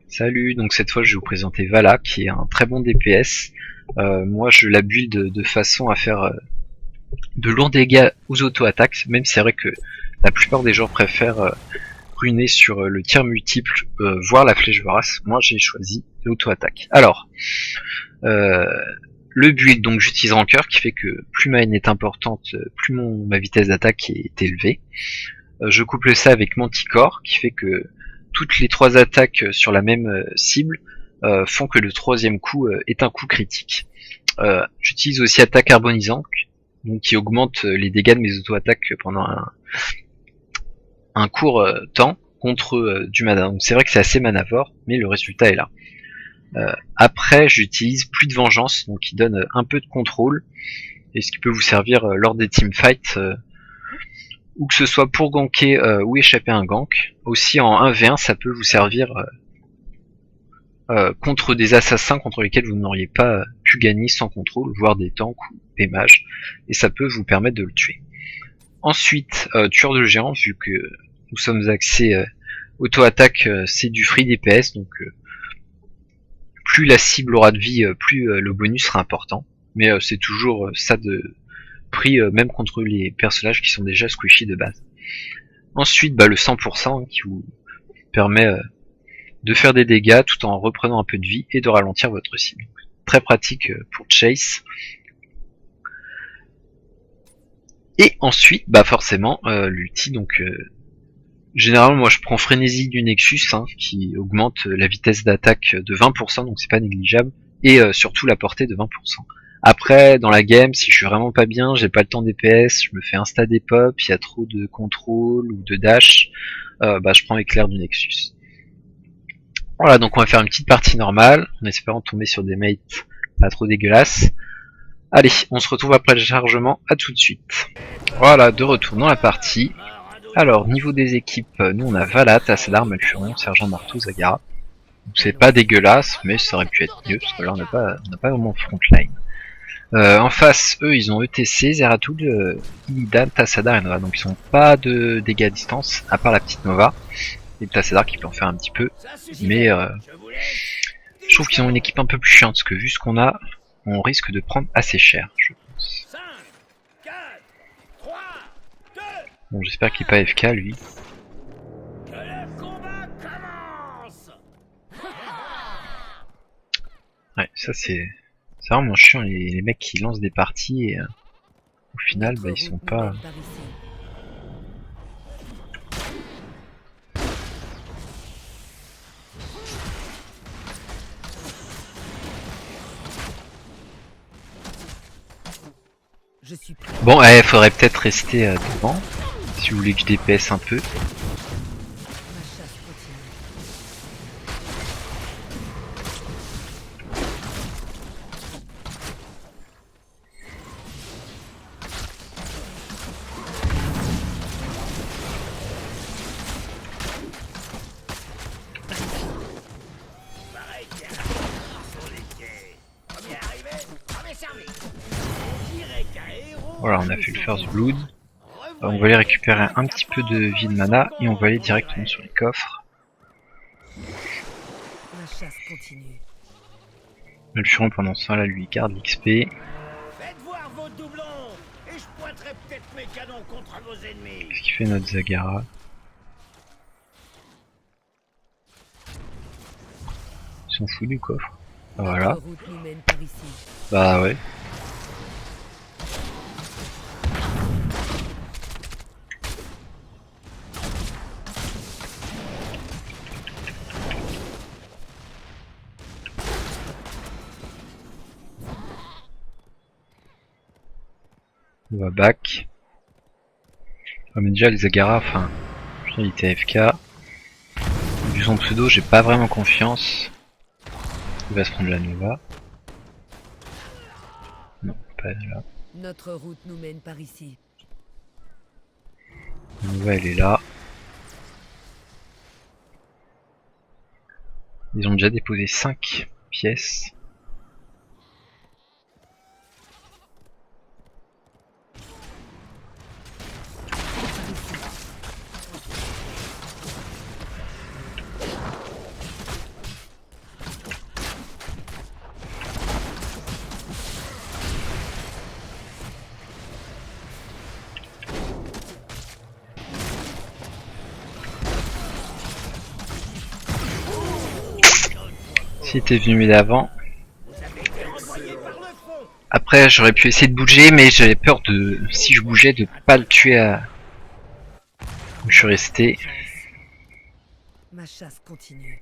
Salut, donc cette fois je vais vous présenter Vala qui est un très bon DPS. Moi je la build de façon à faire de lourds dégâts aux auto-attaques, même si c'est vrai que la plupart des joueurs préfèrent ruiner sur le tir multiple, voire la flèche vorace. Moi j'ai choisi l'auto-attaque. Alors, euh, le build, donc j'utilise Rancœur qui fait que plus ma haine est importante, plus ma vitesse d'attaque est élevée. Je couple ça avec Manticore qui fait que toutes les trois attaques sur la même cible font que le troisième coup est un coup critique. J'utilise aussi attaque carbonisante, donc qui augmente les dégâts de mes auto-attaques pendant un court temps contre du mana. Donc c'est vrai que c'est assez manavore, mais le résultat est là. Après, j'utilise Pluie de Vengeance, donc qui donne un peu de contrôle, et ce qui peut vous servir lors des teamfights, ou que ce soit pour ganker ou échapper à un gank. Aussi en 1v1, ça peut vous servir contre des assassins contre lesquels vous n'auriez pas pu gagner sans contrôle, voire des tanks ou des mages, et ça peut vous permettre de le tuer. Ensuite, tueur de géant, vu que nous sommes axés auto-attaque, c'est du free DPS, donc plus la cible aura de vie, plus le bonus sera important, mais c'est toujours ça de prix, même contre les personnages qui sont déjà squishy de base. Ensuite, le 100% qui vous permet de faire des dégâts tout en reprenant un peu de vie et de ralentir votre cible. Très pratique pour chase. Et ensuite, forcément, l'ulti, donc généralement moi je prends Frénésie du Nexus qui augmente la vitesse d'attaque de 20%, donc c'est pas négligeable, et surtout la portée de 20%. Après, dans la game, si je suis vraiment pas bien, j'ai pas le temps DPS, je me fais insta des pop, il y a trop de contrôle ou de dash, je prends Éclair du Nexus. Voilà, donc on va faire une petite partie normale, en espérant tomber sur des mates pas trop dégueulasses. Allez, on se retrouve après le chargement, à tout de suite. Voilà, de retour dans la partie. Alors, niveau des équipes, nous on a Vala, Tassadar, Malfurion, Sergent Marteau, Zagara. Donc c'est pas dégueulasse, mais ça aurait pu être mieux, parce que là on n'a pas vraiment frontline. En face, eux, ils ont ETC, Zeratul, Illidan, Tassadar et Nova. Donc ils ont pas de dégâts à distance, à part la petite Nova. Et Tassadar qui peut en faire un petit peu. Mais je trouve qu'ils ont une équipe un peu plus chiante, parce que vu ce qu'on a, on risque de prendre assez cher, je pense. Bon, j'espère qu'il est pas FK, lui. Ouais, ça c'est vraiment chiant, les mecs qui lancent des parties et au final, ils sont pas... Bon, faudrait peut-être rester devant, si vous voulez que je DPS un peu. Voilà, on a fait le first blood. On va aller récupérer un petit peu de vie de mana et on va aller directement sur les coffres. Le furon pendant ça là lui garde l'XP. Qu'est-ce qu'il fait notre Zagara? Ils sont fous du coffre. Voilà. Bah ouais. On va back. Ah, mais déjà les Zagara, enfin, il était AFK. Vu son pseudo, j'ai pas vraiment confiance. Il va se prendre la Nova. Non, pas là. Notre route nous mène par ici. La Nova elle est là. Ils ont déjà déposé 5 pièces. S'il était venu m'aider avant. Après j'aurais pu essayer de bouger mais j'avais peur de, si je bougeais, de pas le tuer à... où je suis resté. Ma chasse continue.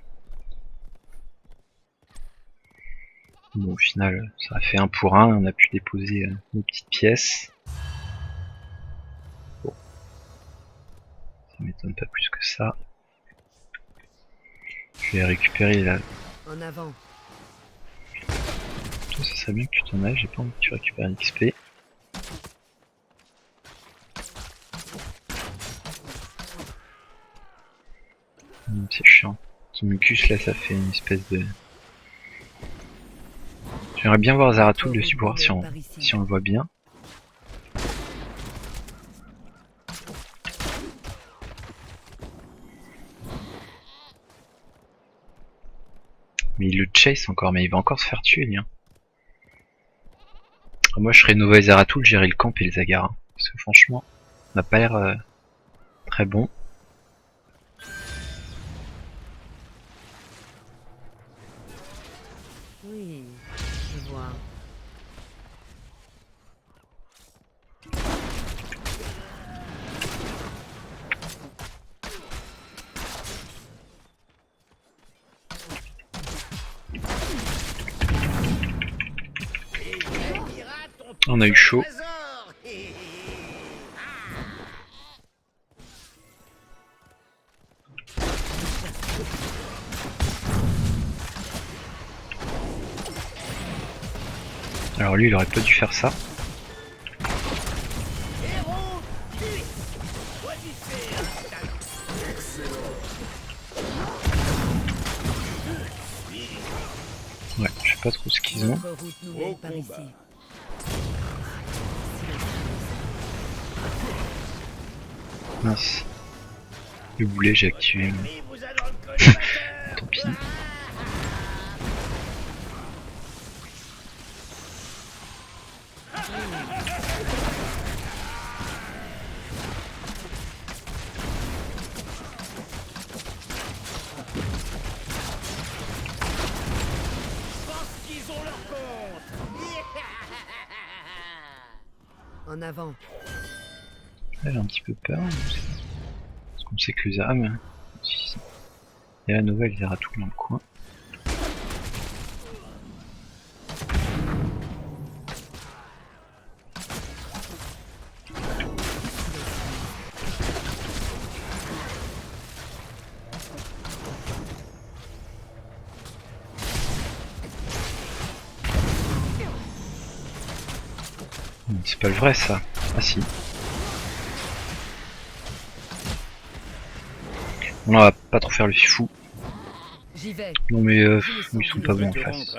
Bon, au final ça a fait 1 pour 1, on a pu déposer nos petites pièces. Bon. Ça m'étonne pas plus que ça. Je vais récupérer la... En avant. Toi, ça serait bien que tu t'en ailles, j'ai pas envie que tu récupères l'XP. C'est chiant. Son mucus là, ça fait une espèce de... J'aimerais bien voir Zeratul dessus pour voir si on le voit bien. Mais il le chase encore, mais il va encore se faire tuer, lui. Hein. Moi, je serais Nova et Zeratul, gérer le camp et le Zagar. Hein, parce que franchement, on n'a pas l'air très bon. Oui, je vois. On a eu chaud. Alors lui, il aurait pas dû faire ça. Ouais, je sais pas trop ce qu'ils ont. Notre route nous mène par ici. Mince. Le boulet, j'ai activé. Tant pis. En avant. Là, j'ai un petit peu peur. Parce qu'on sait que les armes. Il y a la nouvelle, il y aura tout dans le coin. C'est pas le vrai ça. Ah si. On va pas trop faire le fou. J'y vais. Non mais ils sont pas bons en face.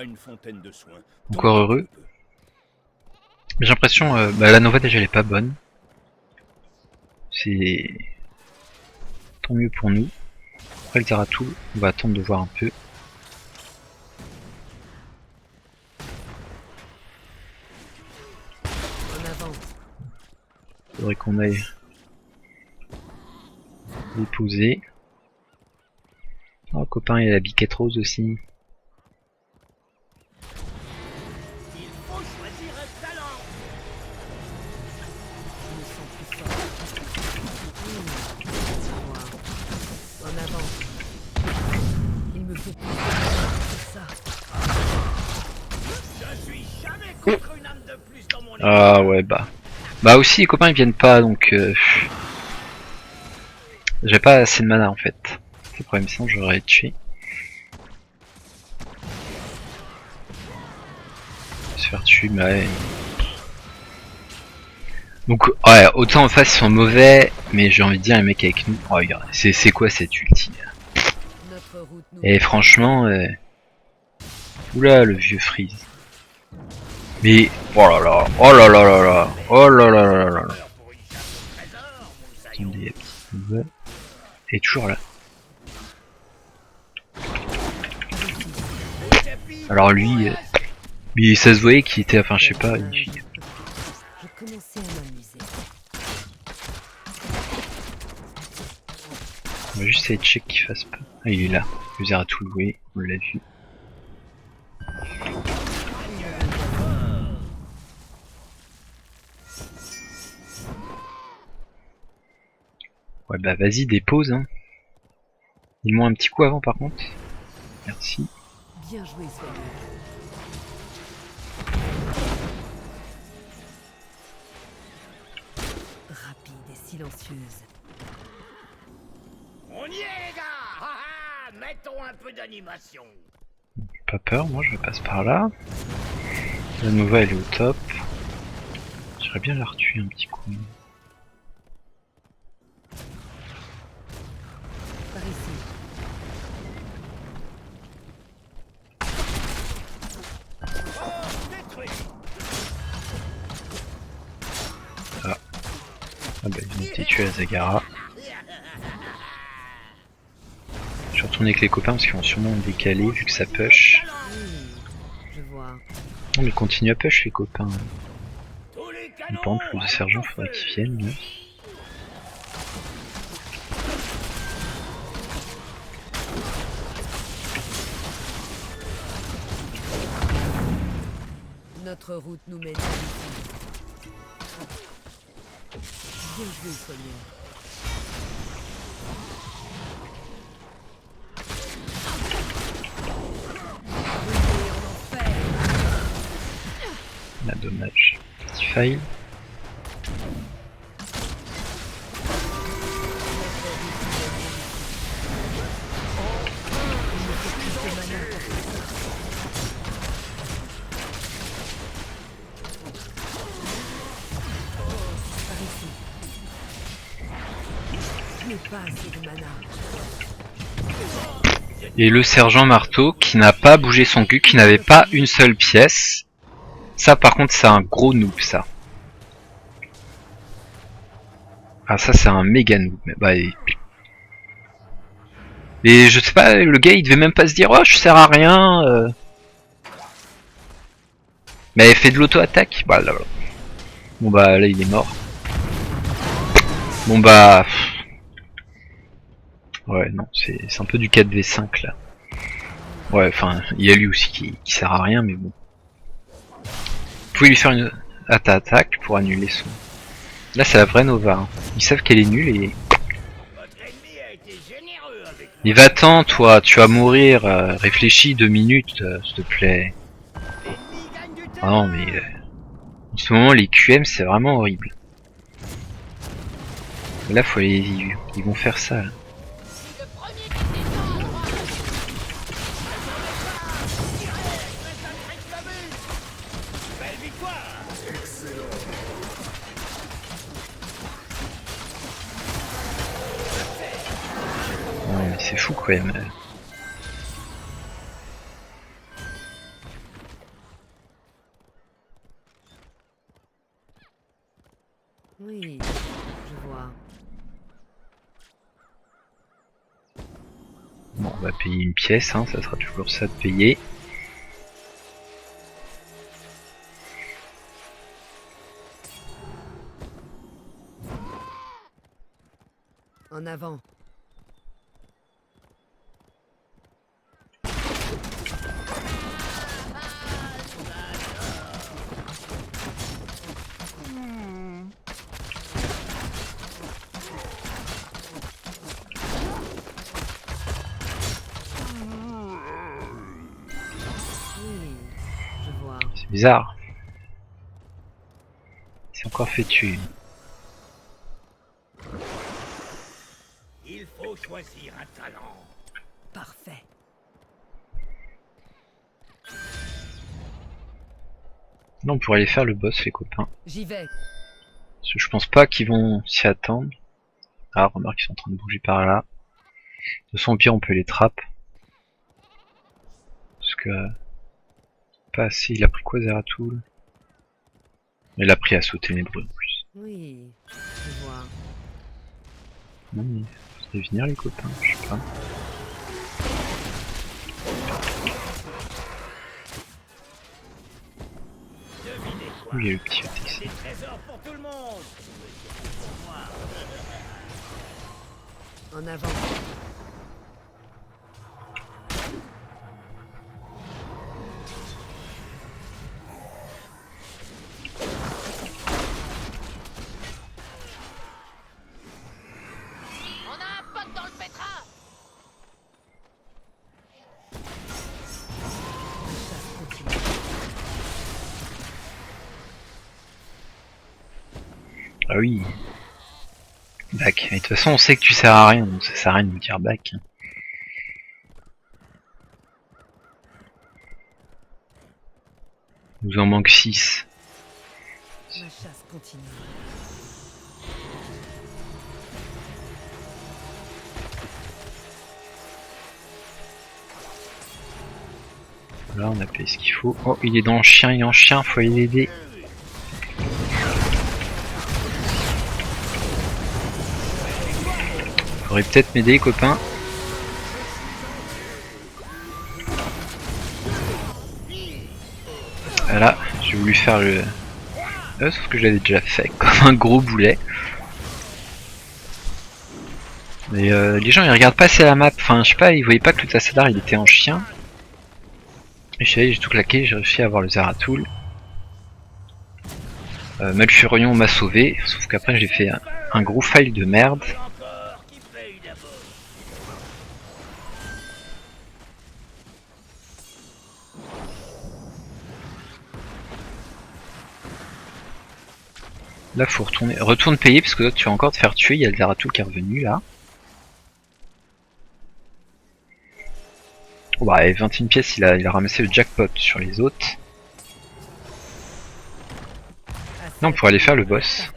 Encore heureux. J'ai l'impression, la Nova déjà elle est pas bonne. C'est tant mieux pour nous. Après le Zeratul, on va attendre de voir un peu. En avant. Faudrait qu'on aille déposer. Oh copain, il y a la biquette rose aussi. En avant. Il me faut plus de ça. Ah ouais bah aussi les copains ils viennent pas donc j'ai pas assez de mana en fait. C'est le problème, sinon j'aurais tué. Se faire tuer, mais ouais. Donc ouais, autant en face ils sont mauvais, mais j'ai envie de dire les mecs avec nous. Oh regarde, c'est quoi cette ulti là. Et franchement, oula le vieux freeze. Mais oh là là, oh là là là là, oh là là là là là. Attendez, et toujours là. Alors lui, mais ça se voyait qu'il était, enfin je sais pas, une fille. Je commençais à m'amuser. On va juste essayer de check qu'il fasse pas. Ah il est là, le Zeratul, oui, on l'a vu. Ouais bah vas-y, dépose hein. Ils m'ont un petit coup avant par contre. Merci. Bien joué, soigneur. Rapide et silencieuse. On y est, les gars. Ah, ah, mettons un peu d'animation. Pas peur, moi je passe par là. La Nova elle est au top. J'aimerais bien la retuer un petit coup. Par ici. Oh, détruit. Ah bah ils ont été tués à Zagara. Je vais retourner avec les copains parce qu'ils vont sûrement me décaler vu que ça push. Je vois. Non mais continue à push les copains. Tous les Par canons. contre le sergent faudrait qu'il vienne là. Notre route nous mène ici. Bien joué, soigneur. Brûlé en enfer. Là dommage. Petit fail. Par ici. Je n'ai pas assez de mana. Et le sergent marteau qui n'a pas bougé son cul, qui n'avait pas une seule pièce. Ça par contre c'est un gros noob ça. Ah ça c'est un méga noob. Bah, et je sais pas, le gars il devait même pas se dire oh je sers à rien. Mais il fait de l'auto-attaque. Bah là, là. Bon bah là il est mort. Bon bah... Ouais non, c'est un peu du 4v5 là. Ouais enfin, il y a lui aussi qui sert à rien mais bon. Vous pouvez lui faire une attaque pour annuler son... Là c'est la vraie Nova. Hein. Ils savent qu'elle est nulle et... Votre ennemi a été généreux avec Mais va-t'en toi, tu vas mourir, réfléchis 2 minutes s'il te plaît. l'ennemi gagne du Ah non mais... en ce moment les QM c'est vraiment horrible. Là faut aller... Ils vont faire ça là. Belle victoire. Ouais, mais c'est fou quand même. Oui, je vois. Bon, on va payer une pièce, hein, ça sera toujours ça de payer. En avant. Oui, je vois. C'est bizarre. C'est encore fait tuer. Il faut choisir un talent. Parfait. Là, on pourrait aller faire le boss, les copains. J'y vais. Parce que je pense pas qu'ils vont s'y attendre. Ah, remarque, ils sont en train de bouger par là. De toute façon, au pire, on peut les trapper. Parce que... pas assez. Il a pris quoi, Zeratul? Il a pris à sauter les bruits en plus. Oui, je vois. Non, mais... vous allez venir, les copains, je sais pas. Devinez quoi. Où il y a le petit ETC? Des trésors pour tout le monde. En avant. Ah oui. Back. Mais de toute façon, on sait que tu sers à rien, donc ça sert à rien de nous dire back. Il nous en manque 6. Ma chasse continue. Là, on a payé ce qu'il faut. Oh, il est dans le chien, il est en chien, faut aller l'aider. Faudrait peut-être m'aider, copain. Voilà, j'ai voulu faire le... sauf que je l'avais déjà fait, comme un gros boulet. Mais les gens ils regardent pas assez la map, enfin je sais pas, ils voyaient pas que le Tassadar il était en chien. Et je savais, j'ai tout claqué, j'ai réussi à avoir le Zeratul. Malfurion m'a sauvé, sauf qu'après j'ai fait un gros fail de merde. Là faut retourner, retourne payer parce que là tu vas encore te faire tuer, il y a le Zeratul qui est revenu là. Oh bah 21 pièces, il a ramassé le jackpot sur les autres. Non, on pourrait aller faire le boss.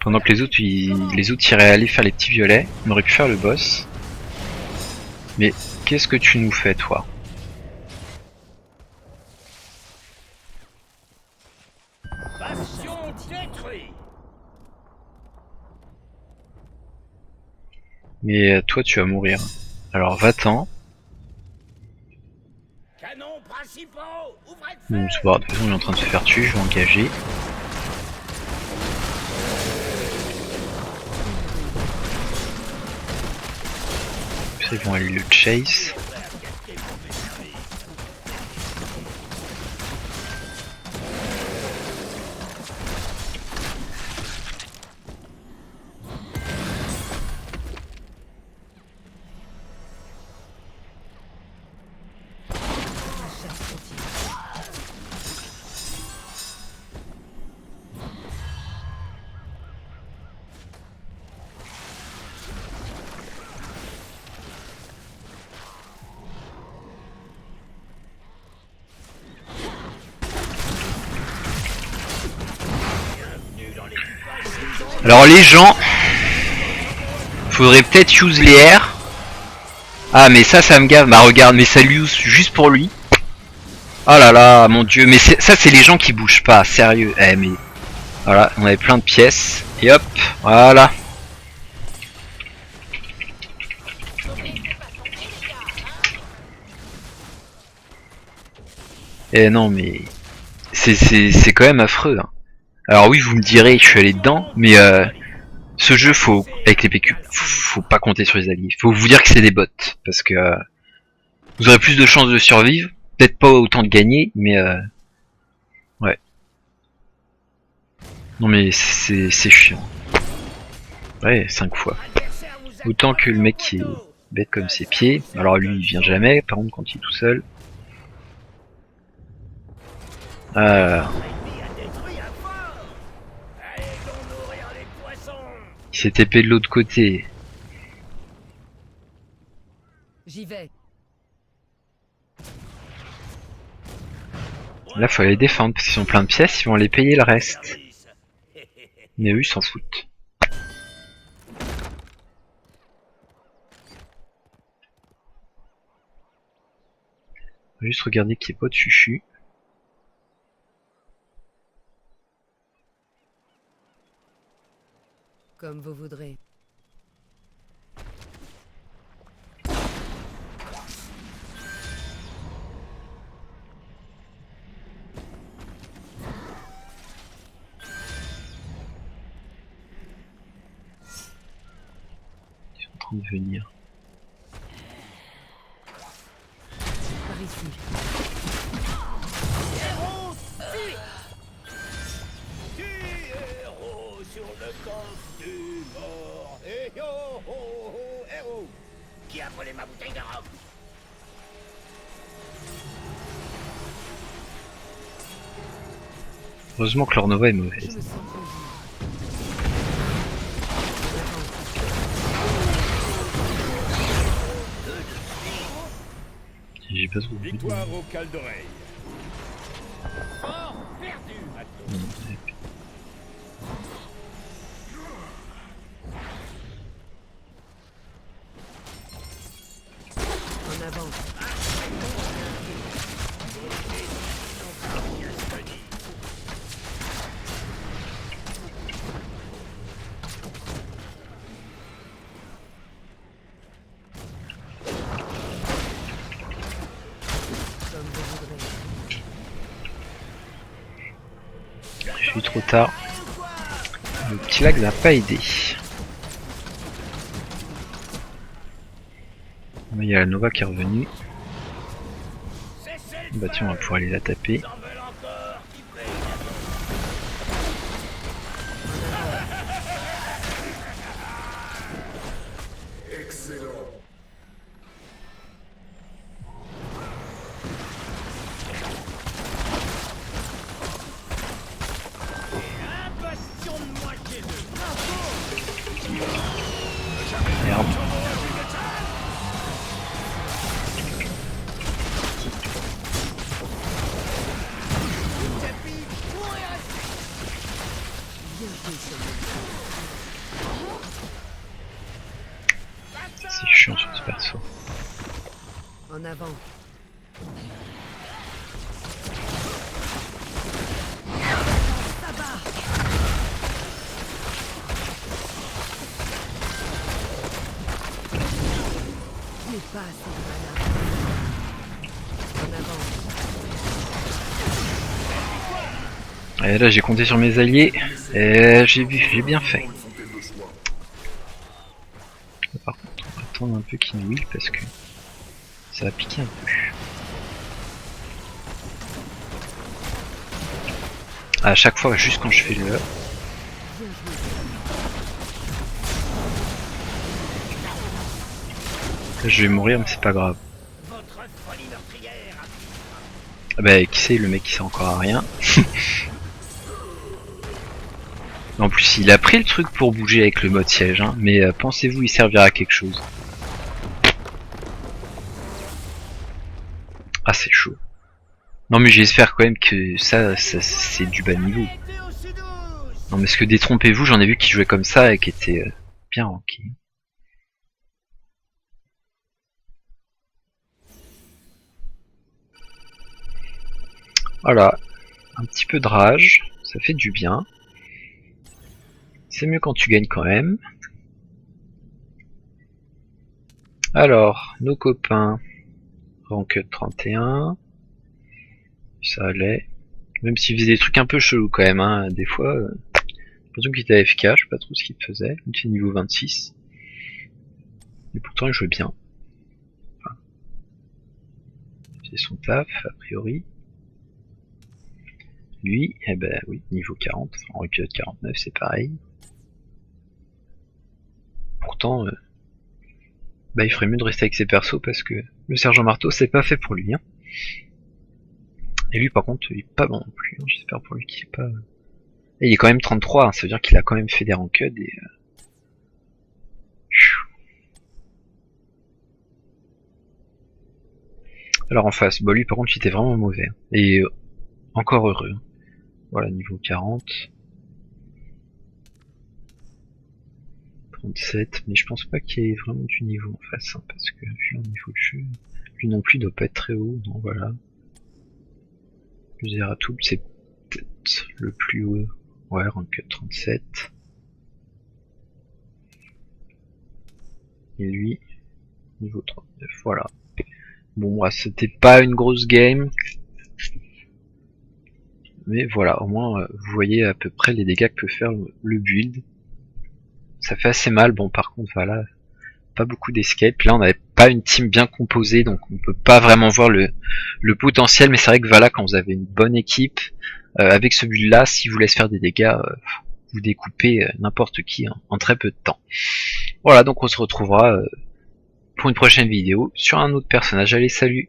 Pendant que les autres iraient aller faire les petits violets, on aurait pu faire le boss. Mais qu'est-ce que tu nous fais, toi? Mais toi, tu vas mourir. Alors va-t'en. Bon, c'est pas grave, de toute façon, il est en train de se faire tuer, je vais engager. Ça, ils vont aller le chase. Alors les gens, faudrait peut-être use les airs. Ah mais ça me gave, bah regarde, mais ça lui use juste pour lui. Oh là là, mon dieu, mais ça c'est les gens qui bougent pas, sérieux. Eh mais, voilà, on avait plein de pièces, et hop, voilà. Eh non mais, c'est quand même affreux. Hein. Alors oui, vous me direz, je suis allé dedans, mais ce jeu, avec les PQ, faut pas compter sur les alliés. Faut vous dire que c'est des bots, parce que vous aurez plus de chances de survivre, peut-être pas autant de gagner, mais ouais. Non mais c'est chiant. Ouais, 5 fois. Autant que le mec qui est bête comme ses pieds. Alors lui, il vient jamais, par contre, quand il est tout seul. Il s'est épée de l'autre côté. J'y vais. Là, faut aller défendre, parce qu'ils ont plein de pièces, ils vont aller payer le reste. Mais eux, ils s'en foutent. On va juste regarder qu'il n'y ait pas de chuchu. Comme vous voudrez. Ils sont en train de venir. Par ici. Sur le coffre du mort. Et yo ho ho héros. Qui a volé ma bouteille de rhum? Heureusement que leur Nova est Je mauvaise. me sens revivre. J'ai pas trop de Victoire au cale d'oreille. Fort perdu. En avant. Comme vous voudrez. Je suis trop tard. Le petit lag n'a pas aidé. Il y a la Nova qui est revenue. Bah tiens, on va pouvoir aller la taper. Merde. C'est chiant sur ce perso. En avant. Mais pas assez de mana. En avant. Et là j'ai compté sur mes alliés. Et j'ai bien fait. Par contre, on va attendre un peu qu'il nous heal parce que ça va piquer un peu. À chaque fois, juste quand je fais le... Je vais mourir, mais c'est pas grave. Ah bah qui sait, le mec il sait encore à rien. En plus il a pris le truc pour bouger avec le mode siège, hein, mais pensez-vous il servira à quelque chose? Ah c'est chaud. Non mais j'espère quand même que ça c'est du bas niveau. Non mais parce que détrompez-vous, j'en ai vu qui jouaient comme ça et qui étaient bien ranké. Voilà, un petit peu de rage, ça fait du bien. C'est mieux quand tu gagnes quand même. Alors, nos copains, rank 31, ça allait. Même s'ils faisaient des trucs un peu chelous quand même, hein, des fois. J'ai l'impression qu'il était AFK, je sais pas trop ce qu'il faisait. Il était niveau 26. Et pourtant il jouait bien. Enfin, c'est son taf, a priori. Lui, eh ben oui, niveau 40, en épisode 49 c'est pareil. Pourtant, bah il ferait mieux de rester avec ses persos parce que le sergent marteau c'est pas fait pour lui. Hein. Et lui par contre il est pas bon non plus, hein. J'espère pour lui qu'il est pas... Et il est quand même 33, hein. Ça veut dire qu'il a quand même fait des ranked et... Alors en face, bah lui par contre il était vraiment mauvais. Hein. Et encore heureux. Hein. Voilà, niveau 40. 37, mais je pense pas qu'il y ait vraiment du niveau en face, hein, parce que vu le niveau de jeu, lui non plus doit pas être très haut, donc voilà. Le Zeratul c'est peut-être le plus haut, ouais, rank 37. Et lui, niveau 39, voilà. Bon, bah, c'était pas une grosse game, mais voilà, au moins vous voyez à peu près les dégâts que peut faire le build. Ça fait assez mal, bon par contre voilà, pas beaucoup d'escape. Là on n'avait pas une team bien composée, donc on peut pas vraiment voir le potentiel, mais c'est vrai que voilà, quand vous avez une bonne équipe, avec ce build là, si vous laisse faire des dégâts, vous découpez n'importe qui hein, en très peu de temps. Voilà, donc on se retrouvera pour une prochaine vidéo sur un autre personnage. Allez, salut!